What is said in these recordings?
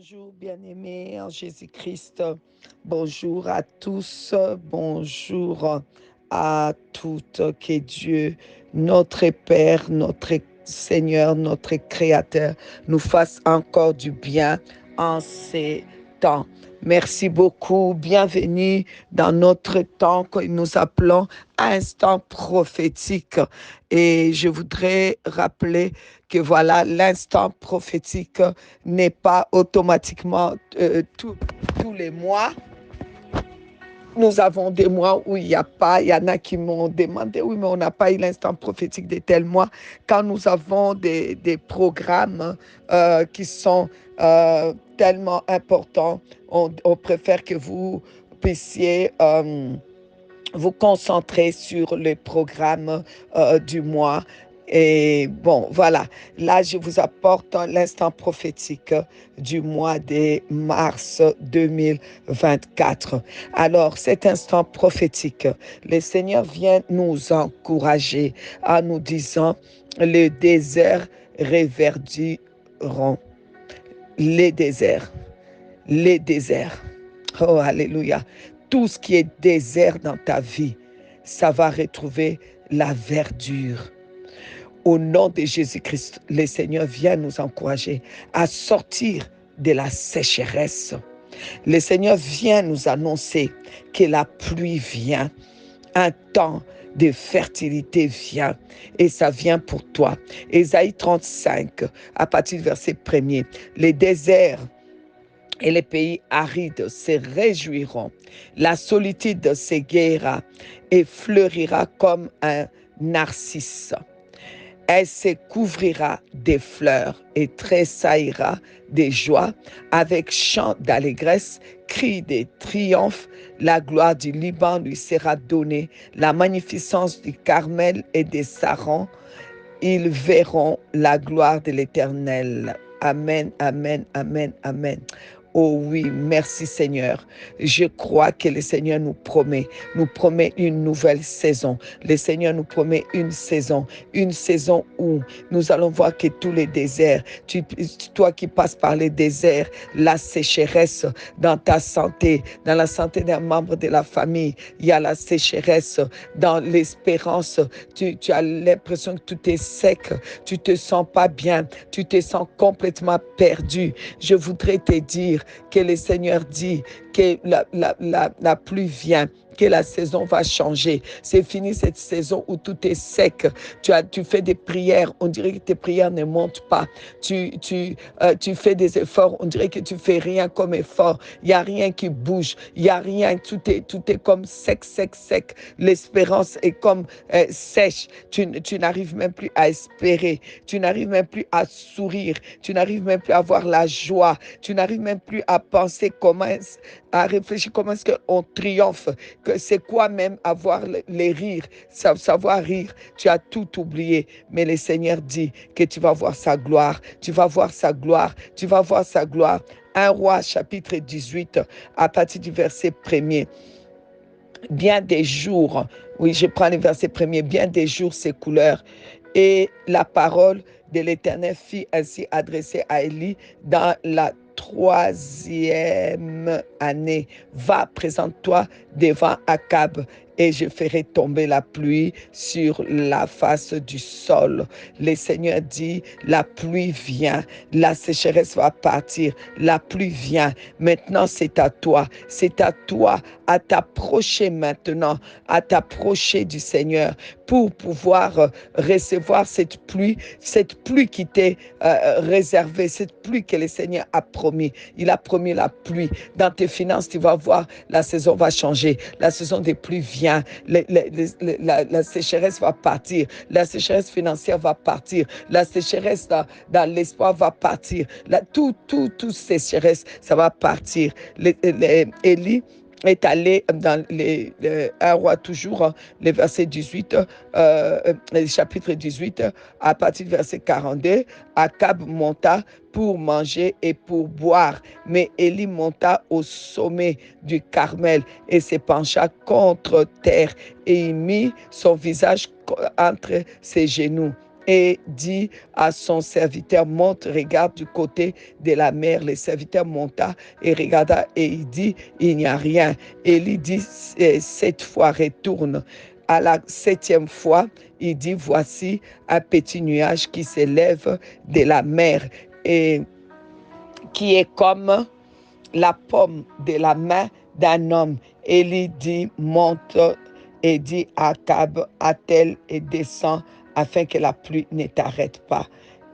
Bonjour bien-aimés en Jésus-Christ. Bonjour à tous. Bonjour à toutes. Que Dieu, notre Père, notre Seigneur, notre Créateur, nous fasse encore du bien en ces temps. Merci beaucoup. Bienvenue dans notre temps que nous appelons instant prophétique. Et je voudrais rappeler que voilà, l'instant prophétique n'est pas automatiquement tous les mois. Nous avons des mois où il n'y a pas. Il y en a qui m'ont demandé, oui, mais on n'a pas eu l'instant prophétique de tel mois. Quand nous avons des programmes qui sont tellement importants, on préfère que vous puissiez vous concentrer sur le programme du mois. Et bon, voilà, là, je vous apporte l'instant prophétique du mois de mars 2024. Alors, cet instant prophétique, le Seigneur vient nous encourager en nous disant, le désert reverdiront. Les déserts, les déserts. Oh, alléluia. Tout ce qui est désert dans ta vie, ça va retrouver la verdure. Au nom de Jésus-Christ, le Seigneur vient nous encourager à sortir de la sécheresse. Le Seigneur vient nous annoncer que la pluie vient, un temps de fertilité vient et ça vient pour toi. Ésaïe 35, à partir du verset 1er, les déserts et les pays arides se réjouiront. La solitude s'égaira et fleurira comme un narcisse. Elle se couvrira des fleurs et tressaillera de joie avec chants d'allégresse, cris de triomphe. La gloire du Liban lui sera donnée, la magnificence du Carmel et des Sarons. Ils verront la gloire de l'Éternel. Amen, amen, amen, amen. Oh oui, merci Seigneur. Je crois que le Seigneur nous promet une nouvelle saison. Le Seigneur nous promet une saison où nous allons voir que tous les déserts, toi qui passes par les déserts, la sécheresse dans ta santé, dans la santé d'un membre de la famille, il y a la sécheresse dans l'espérance. Tu as l'impression que tout est sec, tu te sens pas bien, tu te sens complètement perdu. Je voudrais te dire que le Seigneur dit que la pluie vient, que la saison va changer. C'est fini cette saison où tout est sec. Tu fais des prières, on dirait que tes prières ne montent pas. Tu fais des efforts, on dirait que tu fais rien comme effort. Il n'y a rien qui bouge, il n'y a rien, tout est comme sec, sec, sec. L'espérance est comme sèche. Tu n'arrives même plus à espérer, tu n'arrives même plus à sourire, tu n'arrives même plus à avoir la joie, tu n'arrives même plus à penser à réfléchir comment est-ce qu'on triomphe, que c'est quoi même avoir les rires, savoir rire. Tu as tout oublié, mais le Seigneur dit que tu vas voir sa gloire, tu vas voir sa gloire, tu vas voir sa gloire. 1 Roi chapitre 18 à partir du verset 1er. Bien des jours, oui, je prends le verset 1er, bien des jours s'écoulèrent et la parole de l'Éternel fut ainsi adressée à Élie dans la troisième année. Va, présente-toi devant Akab et je ferai tomber la pluie sur la face du sol. Le Seigneur dit, la pluie vient, la sécheresse va partir, la pluie vient. Maintenant, c'est à toi à t'approcher maintenant, à t'approcher du Seigneur pour pouvoir recevoir cette pluie qui t'est réservée, cette pluie que le Seigneur a promis. Il a promis la pluie. Dans tes finances, tu vas voir, la saison va changer. La saison des pluies vient. La sécheresse va partir. La sécheresse financière va partir. La sécheresse dans l'espoir va partir. Tout sécheresse, ça va partir. Élie est allé dans les 1 roi toujours, le verset 18, le chapitre 18, à partir du verset 42, Akab monta pour manger et pour boire, mais Élie monta au sommet du Carmel et se pencha contre terre et il mit son visage entre ses genoux. et dit à son serviteur, monte, regarde du côté de la mer. Le serviteur monta et regarda et il dit, il n'y a rien. Élie dit 7 fois, retourne. À la 7e fois, il dit, voici un petit nuage qui s'élève de la mer et qui est comme la paume de la main d'un homme. Élie dit, monte et dit à Akab, attelle et descend afin que la pluie ne t'arrête pas.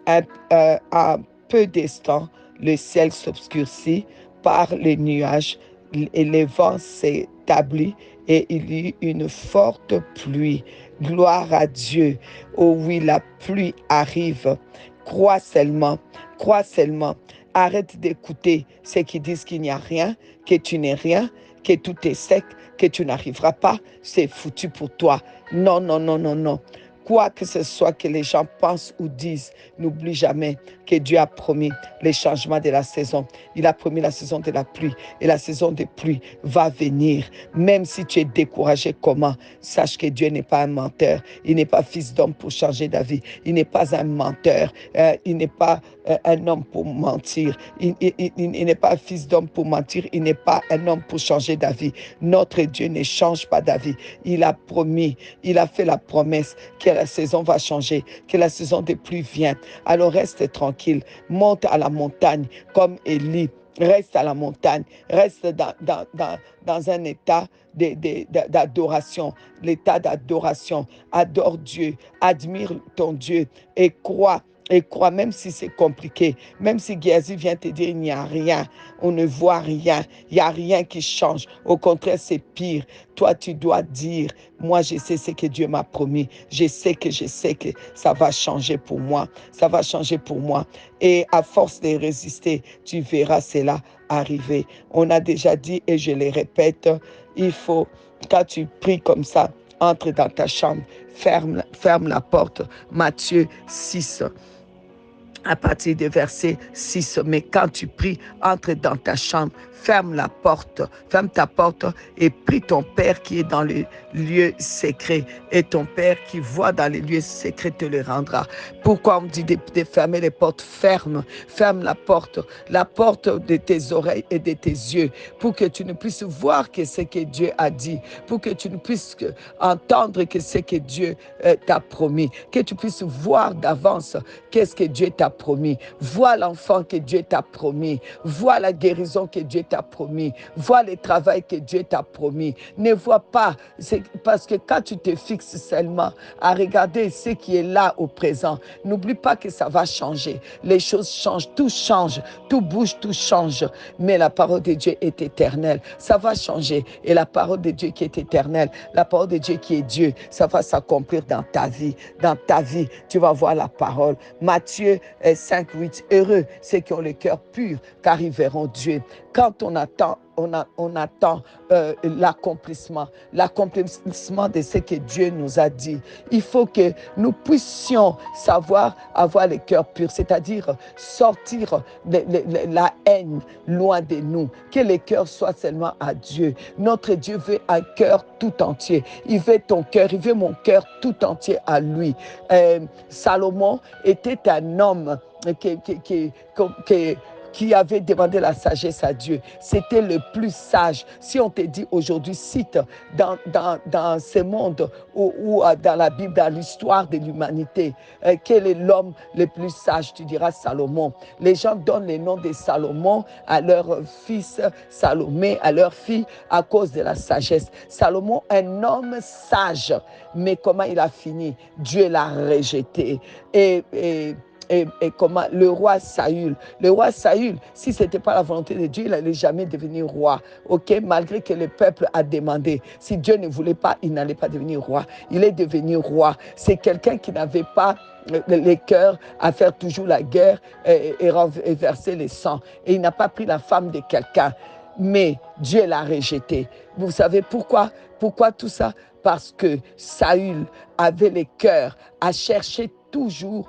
Un peu d'instant, le ciel s'obscurcit par les nuages et le vent s'établit et il y eut une forte pluie. Gloire à Dieu. Oh oui, la pluie arrive. Crois seulement, crois seulement. Arrête d'écouter ceux qui disent qu'il n'y a rien, que tu n'es rien, que tout est sec, que tu n'arriveras pas. C'est foutu pour toi. Non, non, non, non, non. Quoi que ce soit que les gens pensent ou disent, n'oublie jamais que Dieu a promis les changements de la saison. Il a promis la saison de la pluie et la saison de pluie va venir. Même si tu es découragé, comment? Sache que Dieu n'est pas un menteur. Il n'est pas fils d'homme pour changer d'avis. Il n'est pas un menteur. Il n'est pas un homme pour mentir. Il n'est pas un fils d'homme pour mentir. Il n'est pas un homme pour changer d'avis. Notre Dieu ne change pas d'avis. Il a promis, il a fait la promesse que la saison va changer, que la saison des pluies vient. Alors reste tranquille, monte à la montagne comme Élie. Reste à la montagne, reste dans un état d'adoration, l'état d'adoration. Adore Dieu, admire ton Dieu et crois. Et crois, même si c'est compliqué, même si Géasi vient te dire il n'y a rien, on ne voit rien, il n'y a rien qui change. Au contraire, c'est pire. Toi, tu dois dire, moi, je sais ce que Dieu m'a promis. Je sais que ça va changer pour moi. Ça va changer pour moi. Et à force de résister, tu verras cela arriver. On a déjà dit, et je le répète, il faut, quand tu pries comme ça, entre dans ta chambre, ferme la porte. Matthieu 6. À partir du verset 6, mais quand tu pries, entre dans ta chambre, ferme ta porte et prie ton Père qui est dans le lieu secret. Et ton Père qui voit dans les lieux secrets te le rendra. Pourquoi on dit de fermer les portes? Ferme la porte de tes oreilles et de tes yeux, pour que tu ne puisses voir que ce que Dieu a dit, pour que tu ne puisses entendre que ce que Dieu t'a promis, que tu puisses voir d'avance qu'est-ce que Dieu t'a promis. Vois l'enfant que Dieu t'a promis. Vois la guérison que Dieu t'a promis. Vois le travail que Dieu t'a promis. Ne vois pas, c'est parce que quand tu te fixes seulement à regarder ce qui est là au présent, n'oublie pas que ça va changer. Les choses changent, tout bouge, tout change. Mais la parole de Dieu est éternelle. Ça va changer. Et la parole de Dieu qui est éternelle, la parole de Dieu qui est Dieu, ça va s'accomplir dans ta vie. Dans ta vie, tu vas voir la parole. Matthieu 5, 8, heureux ceux qui ont le cœur pur, car ils verront Dieu. Quand on attend l'accomplissement de ce que Dieu nous a dit. Il faut que nous puissions savoir avoir le cœur pur, c'est-à-dire sortir la haine loin de nous, que le cœur soit seulement à Dieu. Notre Dieu veut un cœur tout entier. Il veut ton cœur, il veut mon cœur tout entier à lui. Salomon était un homme qui avait demandé la sagesse à Dieu. C'était le plus sage. Si on te dit aujourd'hui, cite dans ce monde ou dans la Bible, dans l'histoire de l'humanité, quel est l'homme le plus sage? Tu diras Salomon. Les gens donnent le nom de Salomon à leur fils Salomé, à leur fille, à cause de la sagesse. Salomon, un homme sage. Mais comment il a fini? Dieu l'a rejeté. Et comment le roi Saül, si ce n'était pas la volonté de Dieu, il n'allait jamais devenir roi. Ok, malgré que le peuple a demandé. Si Dieu ne voulait pas, il n'allait pas devenir roi. Il est devenu roi. C'est quelqu'un qui n'avait pas les cœurs à faire toujours la guerre et verser le sang. Et il n'a pas pris la femme de quelqu'un. Mais Dieu l'a rejeté. Vous savez pourquoi? Pourquoi tout ça? Parce que Saül avait le cœur à chercher toujours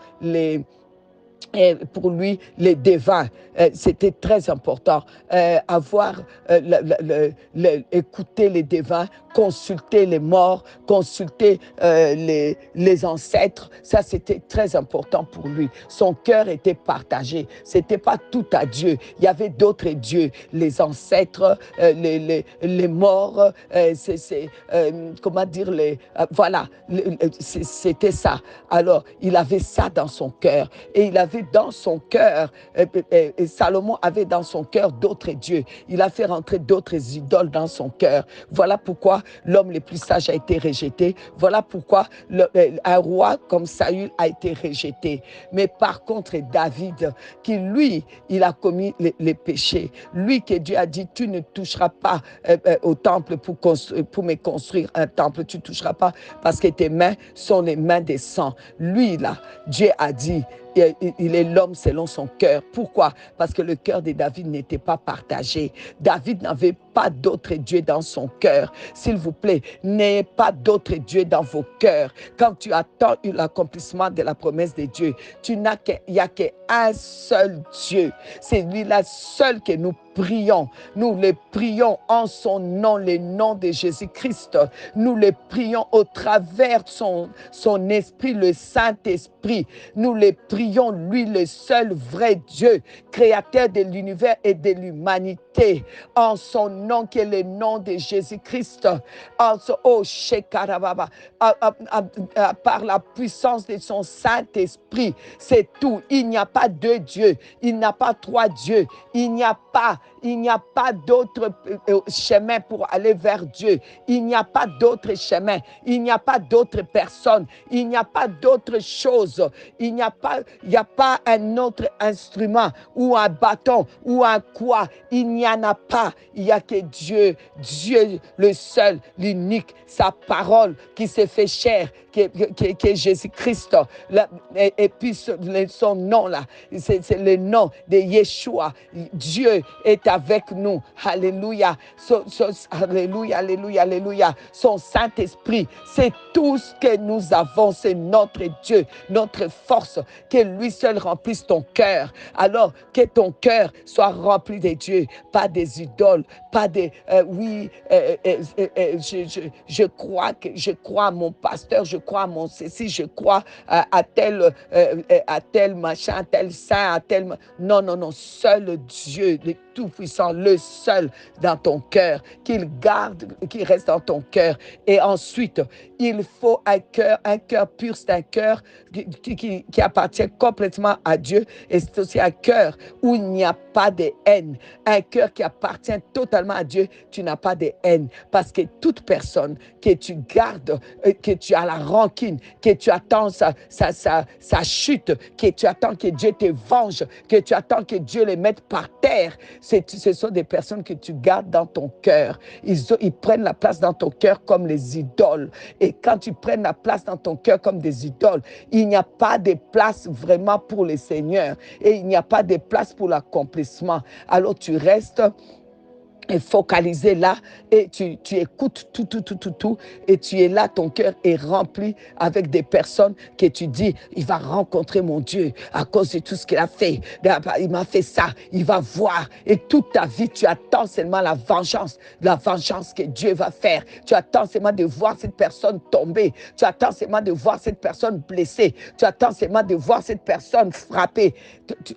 Et pour lui, les devins, c'était très important. Avoir, écouter les devins, consulter les morts, consulter les ancêtres, ça c'était très important pour lui. Son cœur était partagé. C'était pas tout à Dieu. Il y avait d'autres dieux, les ancêtres, les morts, comment dire, voilà, c'était ça. Alors, il avait ça dans son cœur. Et il avait dans son cœur, Salomon avait dans son cœur d'autres dieux. Il a fait rentrer d'autres idoles dans son cœur. Voilà pourquoi l'homme le plus sage a été rejeté. Voilà pourquoi un roi comme Saül a été rejeté. Mais par contre, David, qui lui, il a commis les péchés. Lui que Dieu a dit, tu ne toucheras pas au temple pour me construire un temple. Tu ne toucheras pas parce que tes mains sont les mains des saints. Lui, là, Dieu a dit, il est l'homme selon son cœur. Pourquoi? Parce que le cœur de David n'était pas partagé. David n'avait pas d'autre Dieu dans son cœur. S'il vous plaît, n'ayez pas d'autre Dieu dans vos cœurs. Quand tu attends l'accomplissement de la promesse de Dieu, il n'y a qu'un seul Dieu. C'est lui-là seul que nous prions. Nous le prions en son nom, le nom de Jésus-Christ. Nous le prions au travers de son esprit, le Saint-Esprit. Nous le prions, lui, le seul vrai Dieu, créateur de l'univers et de l'humanité. En son nom qui est le nom de Jésus-Christ. Par la puissance de son Saint-Esprit. C'est tout. Il n'y a pas deux dieux. Il n'y a pas trois dieux. Il n'y a pas d'autre chemin pour aller vers Dieu. Il n'y a pas d'autre chemin. Il n'y a pas d'autre personne. Il n'y a pas d'autre chose. Il n'y a pas un autre instrument ou un bâton ou un quoi. Il n'y en a pas. Il n'y a que Dieu. Dieu le seul, l'unique, sa parole qui s'est fait chair, qui est Jésus-Christ. Et puis son nom là, c'est le nom de Yeshua. Dieu est avec nous. Alléluia. Alléluia, alléluia, alléluia. Son Saint-Esprit, c'est tout ce que nous avons. C'est notre Dieu, notre force. Que lui seul remplisse ton cœur. Alors que ton cœur soit rempli de Dieu, pas des idoles, pas des... je crois à mon pasteur, je crois à mon ceci, je crois à tel machin, à tel saint, à tel... Non, non, non, seul Dieu, le Tout-Puissant, le seul dans ton cœur, qu'il garde, qu'il reste dans ton cœur. Et ensuite, il faut un cœur pur, c'est un cœur qui appartient complètement à Dieu. Et c'est aussi un cœur où il n'y a pas de haine. Un cœur qui appartient totalement à Dieu, tu n'as pas de haine. Parce que toute personne que tu gardes, que tu as la rancune, que tu attends sa chute, que tu attends que Dieu te venge, que tu attends que Dieu les mette par terre, ce sont des personnes que tu gardes dans ton cœur. Ils prennent la place dans ton cœur comme les idoles. Et quand tu prends la place dans ton cœur comme des idoles, il n'y a pas de place vraiment pour le Seigneur. Et il n'y a pas de place pour l'accomplissement. Alors tu restes focalisé là et tu écoutes tout et tu es là, ton cœur est rempli avec des personnes que tu dis, il va rencontrer mon Dieu à cause de tout ce qu'il a fait, il m'a fait ça, il va voir. Et toute ta vie tu attends seulement la vengeance que Dieu va faire. Tu attends seulement de voir cette personne tomber, tu attends seulement de voir cette personne blessée, tu attends seulement de voir cette personne frappée.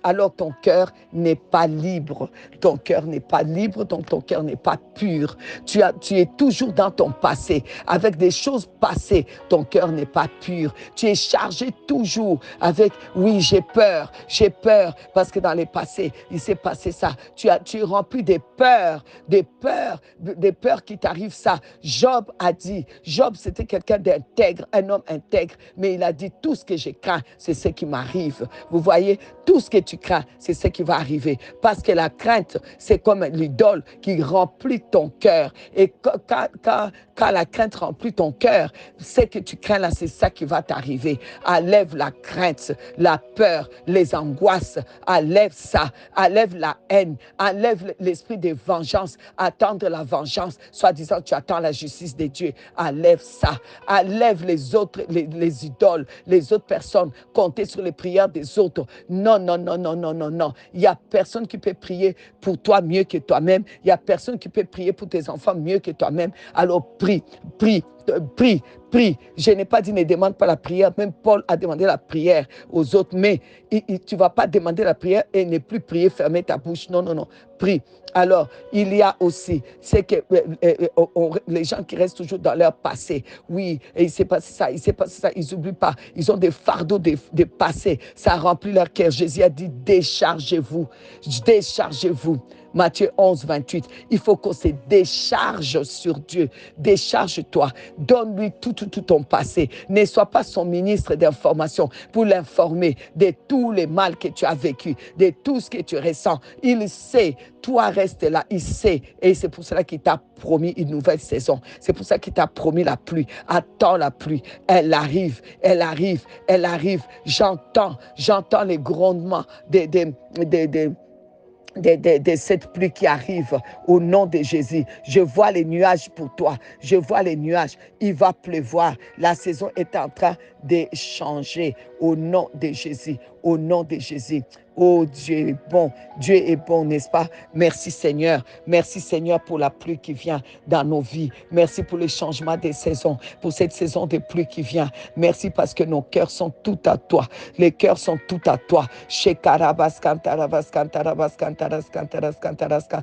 Alors ton cœur n'est pas libre, ton cœur n'est pas libre, donc ton cœur n'est pas pur. Tu es toujours dans ton passé, avec des choses passées. Ton cœur n'est pas pur. Tu es chargé toujours avec, oui, j'ai peur, parce que dans le passé, il s'est passé ça. Tu es rempli des peurs qui t'arrivent ça. Job a dit, Job c'était quelqu'un d'intègre, un homme intègre, mais il a dit, tout ce que je crains, c'est ce qui m'arrive. Vous voyez, tout ce que tu crains, c'est ce qui va arriver. Parce que la crainte, c'est comme l'idole qui qui remplit ton cœur. Et quand la crainte remplit ton cœur, c'est que tu crains là, c'est ça qui va t'arriver. Enlève la crainte, la peur, les angoisses. Enlève ça. Enlève la haine. Enlève l'esprit de vengeance. Attendre la vengeance. Soit disant, tu attends la justice de Dieu. Enlève ça. Enlève les autres, les idoles, les autres personnes. Compter sur les prières des autres. Non, non, non, non, non, non, non. Il n'y a personne qui peut prier pour toi mieux que toi-même. Il n'y a personne qui peut prier pour tes enfants mieux que toi-même. Alors prie, prie, prie, prie. Je n'ai pas dit ne demande pas la prière. Même Paul a demandé la prière aux autres. Mais tu ne vas pas demander la prière et ne plus prier, fermer ta bouche. Non, non, non. Prie. Alors, il y a aussi, c'est que les gens qui restent toujours dans leur passé. Oui, et il s'est passé ça, il s'est passé ça. Ils n'oublient pas. Ils ont des fardeaux de passé. Ça remplit leur cœur. Jésus a dit, déchargez-vous. Déchargez-vous. Matthieu 11, 28. Il faut qu'on se décharge sur Dieu. Décharge-toi. Donne-lui tout ton passé. Ne sois pas son ministre d'information pour l'informer de tous les mal que tu as vécu, de tout ce que tu ressens. Il sait. Toi, reste là. Il sait. Et c'est pour cela qu'il t'a promis une nouvelle saison. C'est pour ça qu'il t'a promis la pluie. Attends la pluie. Elle arrive. Elle arrive. Elle arrive. J'entends les grondements de cette pluie qui arrive au nom de Jésus. Je vois les nuages pour toi. Je vois les nuages. Il va pleuvoir. La saison est en train de changer au nom de Jésus. Au nom de Jésus. Oh, Dieu est bon. Dieu est bon, n'est-ce pas? Merci Seigneur. Merci Seigneur pour la pluie qui vient dans nos vies. Merci pour le changement des saisons, pour cette saison de pluie qui vient. Merci parce que nos cœurs sont tout à toi. Les cœurs sont tout à toi. Shekarabas kantarabas kantarabas kantaras kantaras kantaraska.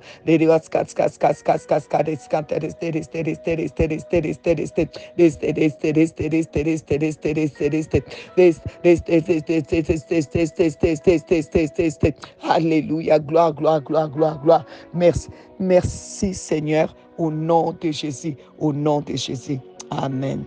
Alléluia, gloire, gloire, gloire, gloire, gloire. Merci, merci Seigneur, au nom de Jésus, au nom de Jésus. Amen.